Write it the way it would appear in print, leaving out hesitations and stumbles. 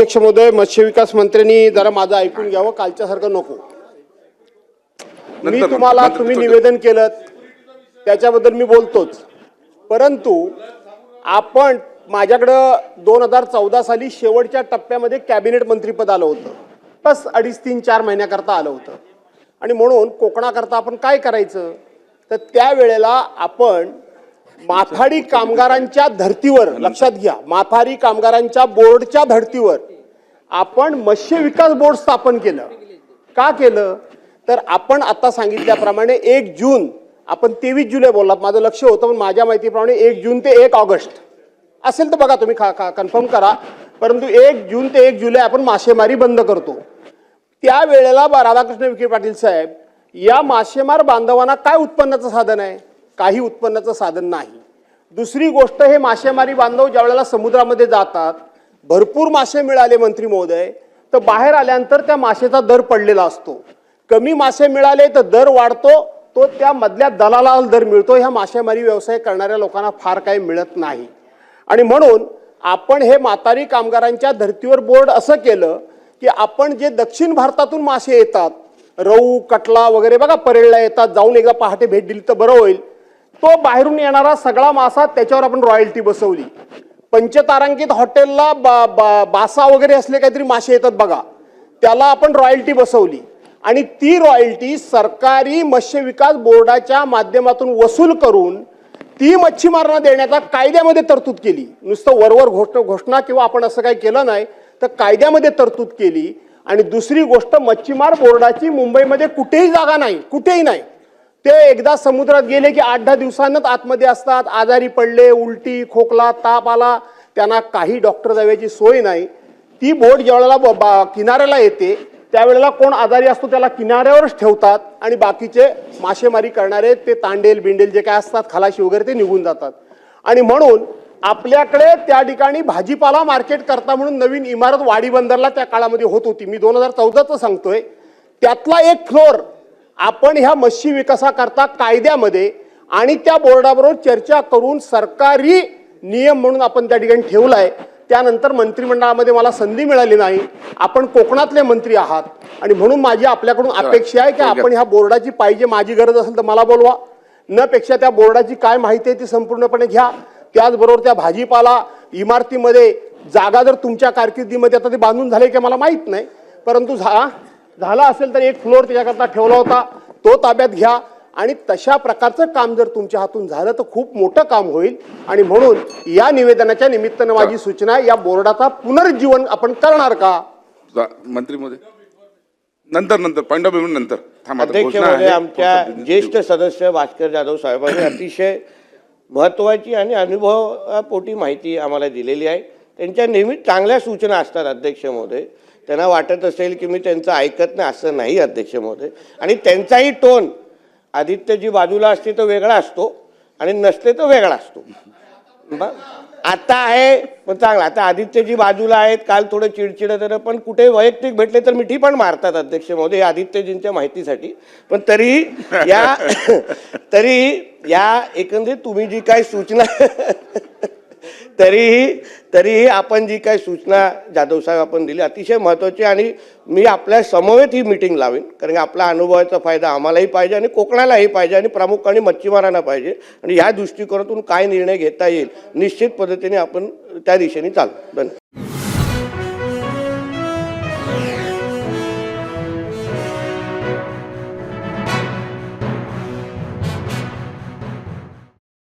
अध्यक्ष महोदय, मत्स्य विकास मंत्र्यांनी जरा माझं ऐकून घ्यावं, कालच्यासारखं नको. मी तुम्हाला तुम्ही निवेदन केलं त्याच्याबद्दल मी बोलतोच, परंतु आपण माझ्याकडं 2014 साली शेवटच्या टप्प्यामध्ये कॅबिनेट मंत्रीपद आलं होतं, बस 2.5-3-4 महिन्याकरता आलं होतं. आणि म्हणून कोकणाकरता आपण काय करायचं, तर त्यावेळेला आपण माथाडी कामगारांच्या धर्तीवर, लक्षात घ्या, माथाडी कामगारांच्या बोर्डच्या धर्तीवर आपण मत्स्य विकास बोर्ड स्थापन केलं. का केलं, तर आपण आता सांगितल्याप्रमाणे 1 जून, आपण 23 जुलै बोललात, माझं लक्ष होतं, पण माझ्या माहितीप्रमाणे 1 जून ते 1 ऑगस्ट असेल तर बघा तुम्ही, कन्फर्म करा, परंतु 1 जून ते 1 जुलै आपण मासेमारी बंद करतो. त्यावेळेला राधाकृष्ण विखे पाटील साहेब, या मासेमार बांधवांना काय उत्पन्नाचं साधन आहे? काही उत्पन्नाचं साधन नाही. दुसरी गोष्ट, हे मासेमारी बांधव ज्या वेळेला समुद्रामध्ये जातात, भरपूर मासे मिळाले मंत्री महोदय, तर बाहेर आल्यानंतर त्या मासेचा दर पडलेला असतो. कमी मासे मिळाले तर दर वाढतो, तो त्या मधल्या दलालाला दर मिळतो. ह्या मासेमारी व्यवसाय करणाऱ्या लोकांना फार काही मिळत नाही. आणि म्हणून आपण हे माथाडी कामगारांच्या धर्तीवर बोर्ड असं केलं की आपण जे दक्षिण भारतातून मासे येतात, रहू, कटला वगैरे बघा, परेलला येतात, जाऊन एकदा पहाटे भेट दिली तर बरं होईल, तो बाहेरून येणारा सगळा मासा, त्याच्यावर आपण रॉयल्टी बसवली. पंचतारांकित हॉटेलला बासा वगैरे असले काहीतरी मासे येतात बघा, त्याला आपण रॉयल्टी बसवली. आणि ती रॉयल्टी सरकारी मत्स्य विकास बोर्डाच्या माध्यमातून वसूल करून ती मच्छीमारांना देण्याचा कायद्यामध्ये तरतूद केली. नुसतं वरवर घोषणा किंवा आपण असं काही केलं नाही, तर कायद्यामध्ये तरतूद केली. आणि दुसरी गोष्ट, मच्छीमार बोर्डाची मुंबईमध्ये कुठेही जागा नाही, कुठेही नाही. ते एकदा समुद्रात गेले की 8-10 दिवसांनाच आतमध्ये असतात. आजारी पडले, उलटी, खोकला, ताप आला, त्यांना काही डॉक्टर जाव्याची सोय नाही. ती बोट ज्यावेळेला किनाऱ्याला येते त्यावेळेला कोण आजारी असतो त्याला किनाऱ्यावरच ठेवतात आणि बाकीचे मासेमारी करणारे ते तांडेल बिंडेल जे काय असतात, खलाशी वगैरे, ते निघून जातात. आणि म्हणून आपल्याकडे त्या ठिकाणी भाजीपाला मार्केट करता म्हणून नवीन इमारत वाडी बंदरला त्या काळामध्ये होत होती. मी 2014चं सांगतोय. त्यातला एक फ्लोर आपण ह्या मत्स्य विकासाकरता कायद्यामध्ये आणि त्या बोर्डाबरोबर चर्चा करून सरकारी नियम म्हणून आपण त्या ठिकाणी ठेवलाय. त्यानंतर मंत्रिमंडळामध्ये मला संधी मिळाली नाही. आपण कोकणातले मंत्री आहात आणि म्हणून माझी आपल्याकडून अपेक्षा आहे की आपण ह्या बोर्डाची, पाहिजे माझी गरज असेल तर मला बोलवा, न पेक्षा त्या बोर्डाची काय माहिती आहे ती संपूर्णपणे घ्या. त्याचबरोबर त्या भाजीपाला इमारतीमध्ये जागा जर तुमच्या कारकिर्दीमध्ये, आता ते बांधून झाले की मला माहीत नाही, परंतु झाला असेल तर 1 फ्लोअर त्याच्याकरता ठेवला होता, तो ताब्यात घ्या. आणि तशा प्रकारचं काम जर तुमच्या हातून झालं तर खूप मोठं काम होईल. आणि म्हणून या निवेदनाच्या निमित्तानं माझी सूचना आहे, या बोर्डाचा पुनरुज्जीवन आपण करणार का? मंत्री महोदय, नंतर पॉइंट ऑफ व्ह्यू नंतर. अध्यक्ष महोदय, आमच्या ज्येष्ठ सदस्य भास्कर जाधव साहेबांनी अतिशय महत्त्वाची आणि अनुभवापोटी माहिती आम्हाला दिलेली आहे. त्यांच्या नेहमी चांगल्या सूचना असतात अध्यक्ष महोदय. त्यांना वाटत असेल की मी त्यांचं ऐकत नाही, असं नाही अध्यक्ष महोदय. आणि त्यांचाही टोन आदित्यजी बाजूला असते तो वेगळा असतो आणि नसते तो वेगळा असतो. आता आहे पण चांगला. आता आदित्यजी बाजूला आहेत, काल थोडं चिडचिड तर, पण कुठे वैयक्तिक भेटले तर मिठी पण मारतात अध्यक्ष महोदय आदित्यजींच्या माहितीसाठी. पण तरी या एकंदरीत तुम्ही जी काही सूचना तरीही आपण जी काही सूचना जाधव साहेब आपण दिली अतिशय महत्त्वाची. आणि मी आपल्या समवेत ही मीटिंग लावेन, कारण की आपला अनुभवाचा फायदा आम्हालाही पाहिजे आणि कोकणालाही पाहिजे आणि प्रामुख्याने मच्छीमारांना पाहिजे. आणि या दृष्टिकोनातून काय निर्णय घेता येईल निश्चित पद्धतीने आपण त्या दिशेने चालू. धन्यवाद.